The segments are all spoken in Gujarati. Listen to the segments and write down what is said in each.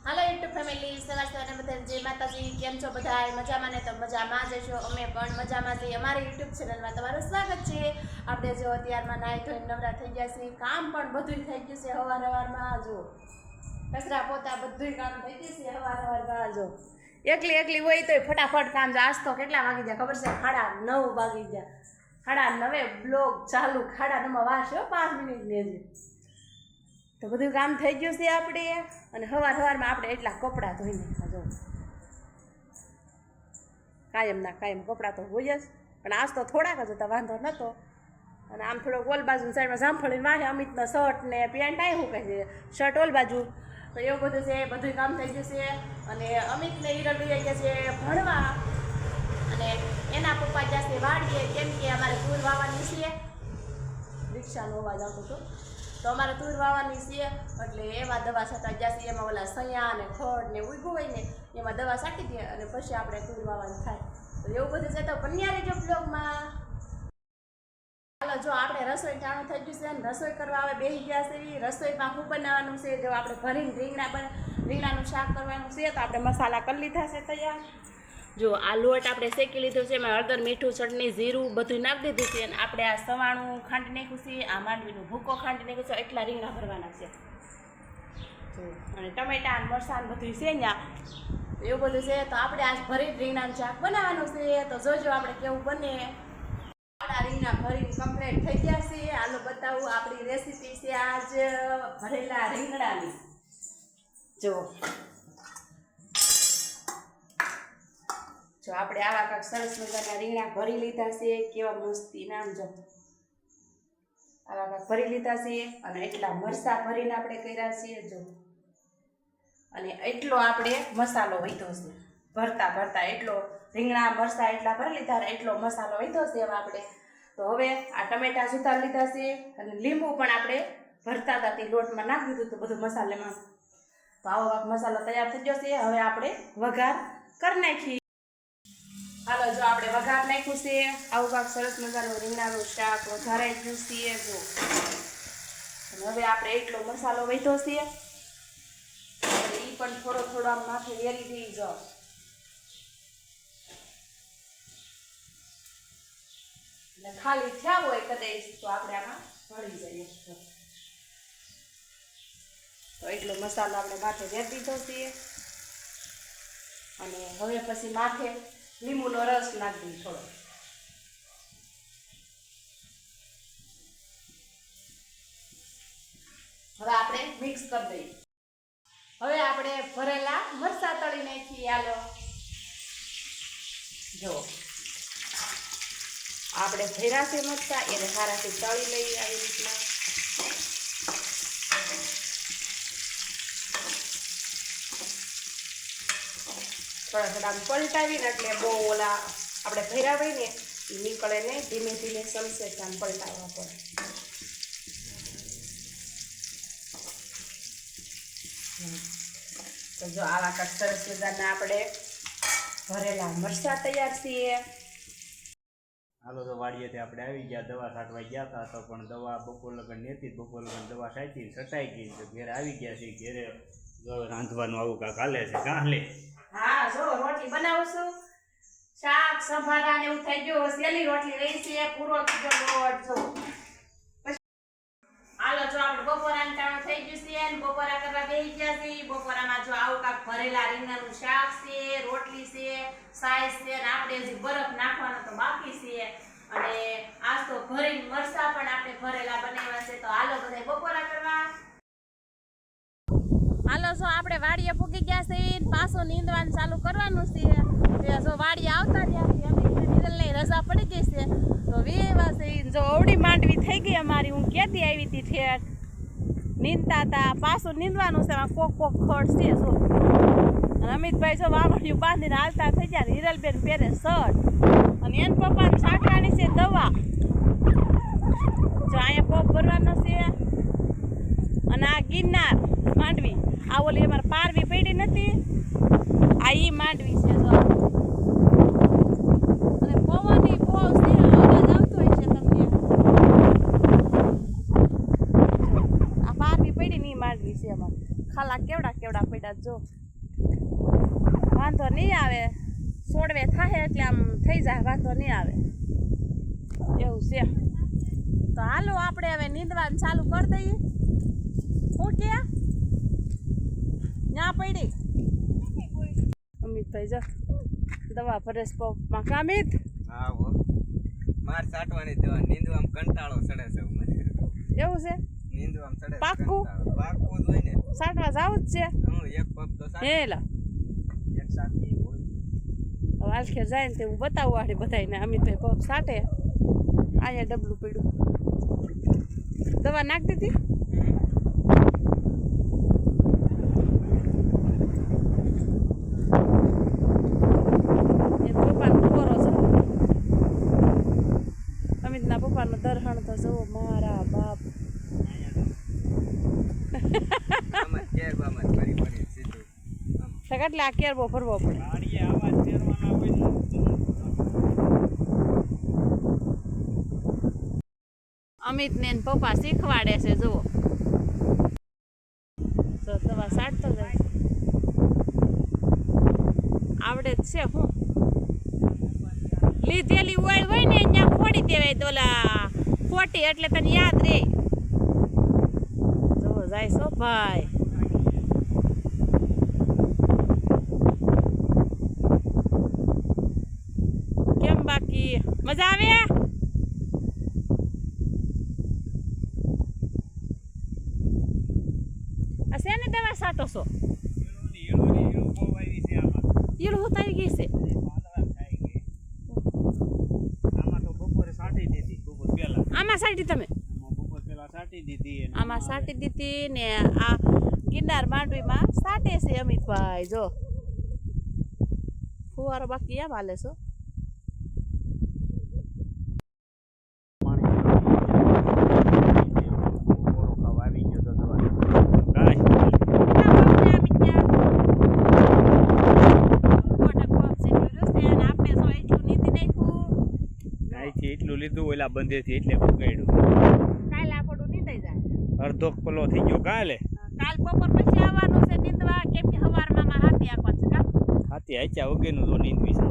હાલો યુટ્યુબ ફેમિલી, સવાર સવારના બધા જય માતાજી. કેમ છો બધા? મજામાં ને? તો મજામાં જ છો. અમે પણ મજામાં છીએ. અમારી યુટ્યુબ ચેનલમાં તમારું સ્વાગત છે. આપણે જો અત્યારમાં નાહી ધોઈને નવરા થઈ ગયા છીએ. કામ પણ બધું થઈ ગયું છે. સવારમાં જો કચરા પોતા બધું કામ થઈ ગયું છે. સવારમાં જો એકલી હોય તો ફટાફટ કામ જાય. આજ તો કેટલા વાગી ગયા ખબર છે? 9:30 વાગી ગયા. 9:30 બ્લોગ ચાલુ. 9:30 વાર છે, 5 મિનિટની હજી. તો બધું કામ થઈ ગયું છે આપણે. અને સવારમાં આપણે એટલા કપડાં ધોઈ નાખ્યા. જો કાયમ કપડાં તો હોય જ, પણ આજ તો થોડાક જ હતા, વાંધો નહોતો. અને આમ થોડોક ઓલ બાજુ સાઈડમાં જામફળીને વાહે અમિતનો શર્ટ ને પેન્ટ શું કહે છે, શર્ટ ઓલ બાજુ. તો એવું બધું છે, બધું કામ થઈ ગયું છે. અને અમિતને હિરલ લઈ ગયા છે ભણવા, અને એના પપ્પા ગયા છે વાડીએ, કેમ કે અમારે તૂર વાવવાની છે. રિક્ષાનો અવાજ આવતો હતો. તો અમારે તૂર વાવવાની છે, એટલે એમાં દવા છાંટવા ગયા છે. એમાં ઓલા સૈયા ને ખડ ને ઉગ્યું હોય ને એમાં દવા છાંટી દે, અને પછી આપણે તૂર વાવવાનું થાય. તો એવું બધું છે. તો પન્યા રહેજો બ્લોગમાં. હાલો, જો આપણે રસોઈ ટાણું થઈ ગયું છે, અને રસોઈ કરવા આવે બેસી ગયા છે. રસોઈમાં શું બનાવવાનું છે? જો આપણે ભરીને રીંગણાનું શાક કરવાનું છે. તો આપણે મસાલા કરી લીધા છે તૈયાર. જો આ લોટ આપણે શેકી લીધો છે, એમાં હળદર, મીઠું, ચટણી, જીરું બધું નાખી દીધું છે. અને આપણે આ સવાણું ખાંડી નાખ્યું છે, આ માંડવીનું ભૂકો ખાંડી નાખ્યું છે. એટલા રીંગણા ભરવાના છે. જો અને ટમેટા અને મરચાં બધું છે ત્યાં, એવું બધું છે. તો આપણે આજ ભરી રીંગણાનું શાક બનાવવાનું છે. તો જોજો આપણે કેવું બને. આપણા રીંગણા ભરીને કમ્પ્લીટ થઈ ગયા છે. હાલો બતાવું આપણી રેસીપી છે આજ ભરેલા રીંગણાની. જો આપણે આવા કાંક સરસ મજાના રીંગણા ભરી લીધા છે. કેવા મસ્તી નામ જો આવા કાંક ભરી લીધા છે. અને એટલા મરચાં ભરીને આપણે કર્યા છે. જો અને એટલો આપણે મસાલો વધ્યો છે. ભરતા એટલો રીંગણા મરચાં એટલા ભરી લીધા, એટલો મસાલો વધ્યો છે. એમાં આપણે તો હવે આ ટમેટા સુધાર લીધા છે, અને લીંબુ પણ આપણે ભરતા હતા તે લોટમાં નાખી દીધું તો બધું મસાલામાં. તો આવો કાંક મસાલો તૈયાર થઈ ગયો છે. હવે આપણે વઘાર કરી નાખીએ. હાલો, જો આપણે વઘાર નાખ્યું છે. આવું કાંક સરસ મજાનું રીંગણાનું શાક વઘારાઈ ગયું છે. જો હવે આપણે એટલો મસાલો વધ્યો છે, એ પણ થોડો આમ માથે વેરી દઈ જાઓ. એટલે ખાલી થયા હોય કદાચ તો આપણે આમાં ભળી જઈએ. તો એટલો મસાલો આપણે માથે વેરી દીધો છે. અને હવે પછી માથે લીંબુનો રસ નાખી દઈએ થોડો. હવે આપણે મિક્સ કરી દઈએ. હવે આપણે ભરેલા મરચાં તળી નાખીએ. હાલો, જો આપણે ભર્યા છે મરચાં, એને સારાથી તળી લઈએ આવી રીતના. થોડા પલટાવીને, એટલે બહુ ઓલા આપણે ભર્યા હોય ને એ નીકળે ને, ધીમે ધીમે ચમચે આમ પલટાવવા પડે. તો જો આવા કાંક સરસ મજાના આપણે ભરેલા મરચાં તૈયાર છીએ. હાલો, તો વાડીએથી આપણે આવી ગયા, દવા છાંટવા ગયા હતા. તો પણ દવા બપોર લગન નહોતી, બપોર લગન દવા છાંટી છટાઈ ગઈ. તો ઘેરે આવી ગયા છે. ઘેરે રાંધવાનું આવું કાંક હાલે છે. કાં લે? હા, જો રોટલી બનાવું છું, શાક સંભારા ને એવું થઈ ગયું. સેલી રોટલી રહી છે, પૂરો કીધો લોટ. જો હાલો, જો આપણે બપોરાનું ટાણું થઈ ગયું છે, અને બપોરા કરવા બેસી ગયા છે. બપોરામાં જો આવું કાંક ભરેલા રીંગણાનું શાક છે, રોટલી છે, સાઈઝ છે, અને આપણે હજી બરફ નાખવાનો તો બાકી છે. અને આજ તો ભરીને મરચાં પણ આપણે ભરેલા બનાવ્યા છે. તો હાલો બધા બપોરા કરવા. હાલો, જો આપણે વાડીએ પૂગી ગયા છે, પાછું નીંદવાનું ચાલુ કરવાનું છે. જો વાડીએ આવતા ત્યાંથી અમે નિરલને રજા પડી ગઈ છે. તો વેવા છે, જો અવડી માંડવી થઈ ગઈ અમારી. હું ક્યાંથી આવી હતી ઠેઠ નીંદતા હતા. પાછું નીંદવાનું છે. કોક ખડ છે. જો અને અમિતભાઈ જો વાવડિયું બાંધીને હાલતા થઈ ગયા. હિરલબેન પહેરે શર્ટ, અને એન પપ્પાને છાંટવાની છે દવા. જો અહીંયા પોપ ભરવાનો છે. અને આ ગિરનાર માંડવી, આ ઓલી અમારે પારવી પડી નથી, આ ઈ માંડવી છે. જો અને પવનની બહુ છે, અવાજ આવતો હોય છે તમને. આ પારવી પડી ને ઈ માંડવી છે અમારે. ખાલા કેવડા પડ્યા જો વાંધો નહીં આવે સોડવે થાય એટલે આમ થઈ જાય વાંધો નહીં આવે એવું છે તો હાલો આપણે હવે નીંદવાનું ચાલુ કરી દઈએ શું કે ન્યા પડી અમિતભાઈ જો દવા ભરેશ પગમાં કામિત હા હો માર સાટવાની દવા નીંદવામાં કંટાળો ચડે છે મને એવું છે નીંદવામાં ચડે પાક્કું? પાક્કું જ હોય ને સાટવા જાવું જ છે હું એક પગ તો સાટ હેલા એક સાથી હોય હવે આલખેર જાય ને તે હું બતાવું આડે બધાને અમિતભાઈ પગ સાટે અહીંયા ડબલું પડ્યું દવા નાખી દીધી એ પપ્પાનો કોરો છે અમિતના પપ્પાનો દરહણ તો જુઓ મારા બાપ આમ જ કેર બામાં ફરી ફરી સીધું આમ તો એટલે આ કેરબો ભરવો પડે વાડીએ આવા ફેરવાના હોય ને અમિતને એન પપ્પા શીખવાડે છે જુઓ તો દવા સાટતો જાય આવડે જ છે હું લીધેલી ઓળ હોય ને અહીંયા ફોડી દેવાય દોલા ખોટી એટલે તને યાદ રે જો જાય સો ભાઈ કેમ બાકી મજા આવે આ શેની દવા સાટો છો ઈળું બહુ આવી છે આમાં ઈળ હું આવી ગઈ છે વાંદરા ખાઈ ગઈ આમાં તો બપોરે સાટી દીધી બપોર પહેલા આમાં સાટી તમે બપોર પહેલા સાટી દીધી અને આમાં સાટી દીધી ને આ ગિરનાર માંડવીમાં સાટે છે અમિતભાઈ જો ફુવારો બાકી એમ હાલે છો આવી ગયો તો દવા ગાય અહીંથી એટલું લીધું ઓલા બંધેથી એટલે પકડ્યું કાલે આપણું નીંદાઈ જાય અડધો પલો થઈ ગયો કાલે કાલ બપોર પછી આવવાનું છે નીંદવા કેમ કે હવારમાં હાથી આપવાનું છે કા હાથી આચ્યા વગરનું તો નીંદવી છે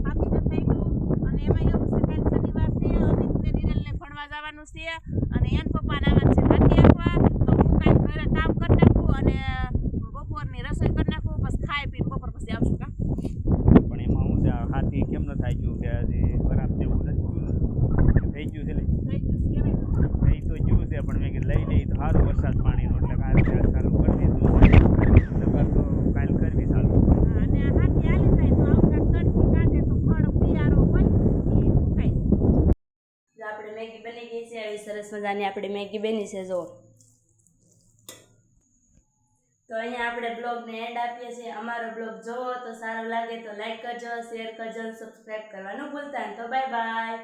હાથી ન થઈ ગયું અને એમાં એવું છે કાલ શનિવાર છે અમિતને નિરલને ભણવા જવાનું છે અને એન પપ્પાને આવવાનું છે હાથી આપવા તો હું કાલ ઘરે કામ કરી નાખું અને બપોરની રસોઈ કરી નાખું પછી ખાઈ પીને બપોર પછી આવશું કા પણ એમાં હું છે હાથી કેમ ન થાય ગયું કે હજી બરાબર જેવું નથી થઈ ગયું છે થઈ ગયું કેવાય થઈ તો ગયું છે પણ મેં કીધું લઈ લઈ તો સારું વરસાદ પાણીનો એટલે કાલ ચાલુ કરી દીધું નકર તો કાલ કરવી ચાલુ અને હાથી હાલી જાય તો આવતા તડકી કાઢે તો ફળ પિયારો હોય એ સુકાઈ જાય આપણે મેગી બની ગઈ છે આવી સરસ મજાની આપણે મેગી બની છે જો તો અહીંયા આપણે બ્લોગને એન્ડ આપીએ છીએ અમારો બ્લોગ જોવો તો સારો લાગે તો લાઈક કરજો શેર કરજો સબસ્ક્રાઈબ કરવાનું ભૂલતા નહીં તો બાય બાય